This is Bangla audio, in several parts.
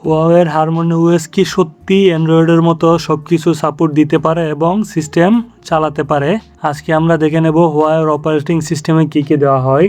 হুয়াওয়ের হারমোনি ওএস কি সত্যি অ্যান্ড্রয়েডের মতো সব কিছু সাপোর্ট দিতে পারে এবং সিস্টেম চালাতে পারে? আজকে আমরা দেখে নেব হুয়াওয়ের অপারেটিং সিস্টেমে কী কী দেওয়া হয়।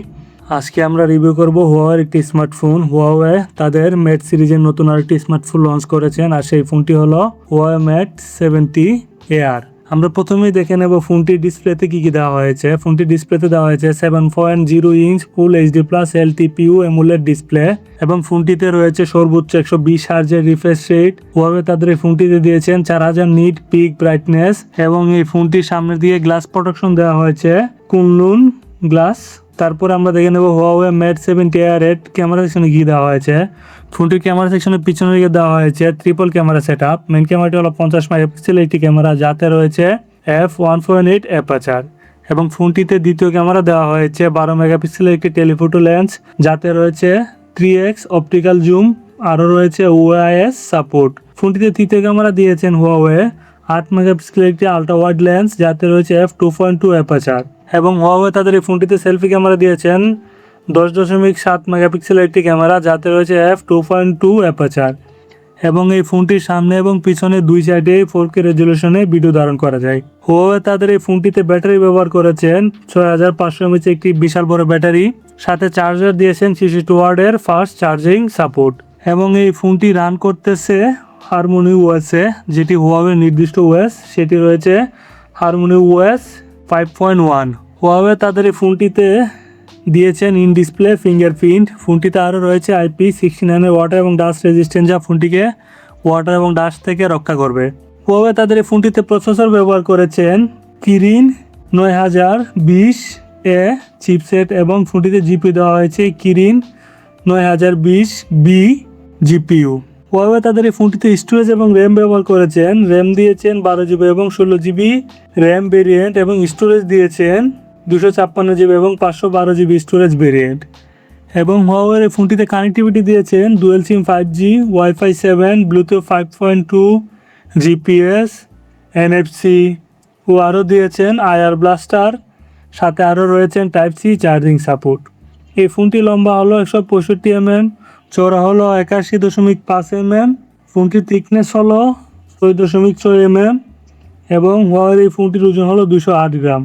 আজকে আমরা রিভিউ করব হুয়াওয়ের একটি স্মার্টফোন। হুয়াওয়ে তাদের মেট সিরিজের নতুন আরেকটি স্মার্টফোন লঞ্চ করেছেন, আর সেই ফোনটি হলো হুয়াওয়ে মেট 70 AR। আমরা প্রথমেই দেখে নেব ফোনটির ডিসপ্লেতে কী কী দেওয়া হয়েছে। ফোনটির ডিসপ্লেতে দেওয়া হয়েছে 7.0 inch full HD plus LTPO AMOLED display এবং ফোনটিতে রয়েছে সর্বোচ্চ 120 হার্জের রিফ্রেশ রেট। হুয়াওয়ে তাদের এই ফোনটিতে দিয়েছেন 4000 নিট পিক ব্রাইটনেস এবং এই ফোনটির সামনের দিকে গ্লাস প্রোটেকশন দেওয়া হয়েছে কুনলুন গ্লাস। তারপর আমরা দেখে নেব হুয়াওয়ে মেট 70 AR এর ক্যামেরা সেকশনে কী দেওয়া হয়েছে। ফোনটির ক্যামেরা সেকশনের পিছনের দিকে দেওয়া হয়েছে triple camera set up. Main ক্যামেরাটি হলো 50 মেগাপিক্সেল একটি ক্যামেরা, যাতে রয়েছে f1.8 অ্যাপারচার এবং ফোনটিতে দ্বিতীয় ক্যামেরা দেওয়া হয়েছে 12 মেগাপিক্সেলের একটি টেলিফোটো লেন্স, যাতে রয়েছে 3x অপটিক্যাল জুম, আরও রয়েছে ওআইএস সাপোর্ট। ফোনটিতে তৃতীয় ক্যামেরা দিয়েছেন হুয়াওয়ে 8 মেগাপিক্সেলের একটি আলট্রা ওয়াইড লেন্স, যাতে রয়েছে f2.2 অ্যাপারচার এবং হুয়াওয়ে তাদের এই ফোনটিতে সেলফি ক্যামেরা দিয়েছেন 10.7 মেগাপিক্সেলের একটি ক্যামেরা, যাতে রয়েছে f2.2 অ্যাপারচার এবং এই ফোনটির সামনে এবং পিছনে দুই সাইডে 4K রেজলিউশনে ভিডিও ধারণ করা যায়। হুয়াওয়ে তাদের এই ফোনটিতে ব্যাটারি ব্যবহার করেছেন 6500 mAh একটি বিশাল বড় ব্যাটারি, সাথে চার্জার দিয়েছেন 62 ওয়াটের ফাস্ট চার্জিং সাপোর্ট এবং এই ফোনটি রান করতেছে হারমোনি ওএসে, যেটি হুয়াওয়ে নির্দিষ্ট ওএস, সেটি রয়েছে হারমোনি ওএস 5.1। হুয়াওয়ে তাদের এই ফোনটিতে দিয়েছেন ইন ডিসপ্লে ফিঙ্গারপ্রিন্ট। ফোনটিতে আরও রয়েছে IP69 ওয়াটার এবং ডাস্ট রেজিস্ট্যান্ট, যা ফোনটিকে ওয়াটার এবং ডাস্ট থেকে রক্ষা করবে। হুয়াওয়ে তাদের এই ফোনটিতে প্রসেসর ব্যবহার করেছেন কিরিন 9020A চিপসেট এবং ফোনটিতে জিপি দেওয়া হয়েছে কিরিন 9020B জিপিইউ। হুয়াওয়ে তাদের এই ফোনটিতে স্টোরেজ এবং র্যাম ব্যবহার করেছেন। র্যাম দিয়েছেন 12GB এবং 16GB র্যাম ভেরিয়েন্ট এবং স্টোরেজ দিয়েছেন 256GB এবং 512GB স্টোরেজ ভেরিয়েন্ট এবং হুয়াওয়ের এই ফোনটিতে কানেক্টিভিটি দিয়েছেন ডুয়েল সিম 5G, wifi 7, Bluetooth 5.2, GPS, NFC ও আরও দিয়েছেন IR ব্লাস্টার, সাথে আরও রয়েছেন টাইপ-C চার্জিং সাপোর্ট। এই ফোনটি লম্বা হলো 165 mm, চওড়া হলো 81.5 mm, ফোনটির থিকনেস হলো 6.6 mm এবং হুয়াওয়ের এই ফোনটির ওজন হলো 208 গ্রাম।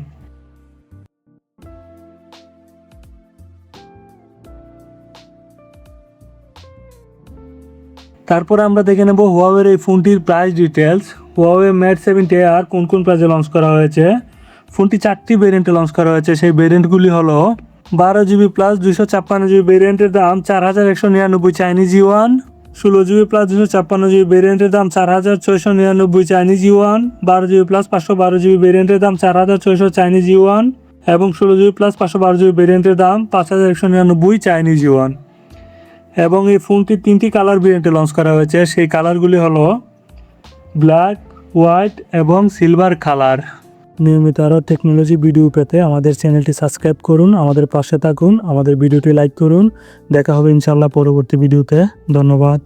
তারপরে আমরা দেখে নেব হুয়াওয়ের এই ফোনটির প্রাইস ডিটেলস। হুয়াওয়ে মেট 70 AR কোন কোন প্রাইসে লঞ্চ করা হয়েছে। ফোনটি 4টি ভেরিয়েন্টে লঞ্চ করা হয়েছে। সেই ভেরিয়েন্টগুলি হলো 12GB প্লাস 256GB ভেরিয়েন্টের দাম 4199 Chinese yuan, 16GB plus 256GB ভেরিয়েন্টের দাম 4699 Chinese yuan, 12GB plus 512GB ভেরিয়েন্টের দাম 4600 চাইনিজ ইউয়ান এবং 16GB প্লাস 512GB ভেরিয়েন্টের দাম 5199 চাইনিজ ইউয়ান এবং এই ফোনটি 3টি কালার ভেরিয়েন্টে লঞ্চ করা হয়েছে। সেই কালারগুলি হলো ব্ল্যাক, হোয়াইট এবং সিলভার কালার। নিয়মিত আরও টেকনোলজি ভিডিও পেতে আমাদের চ্যানেলটি সাবস্ক্রাইব করুন, আমাদের পাশে থাকুন, আমাদের ভিডিওটি লাইক করুন। দেখা হবে ইনশাআল্লাহ পরবর্তী ভিডিওতে। ধন্যবাদ।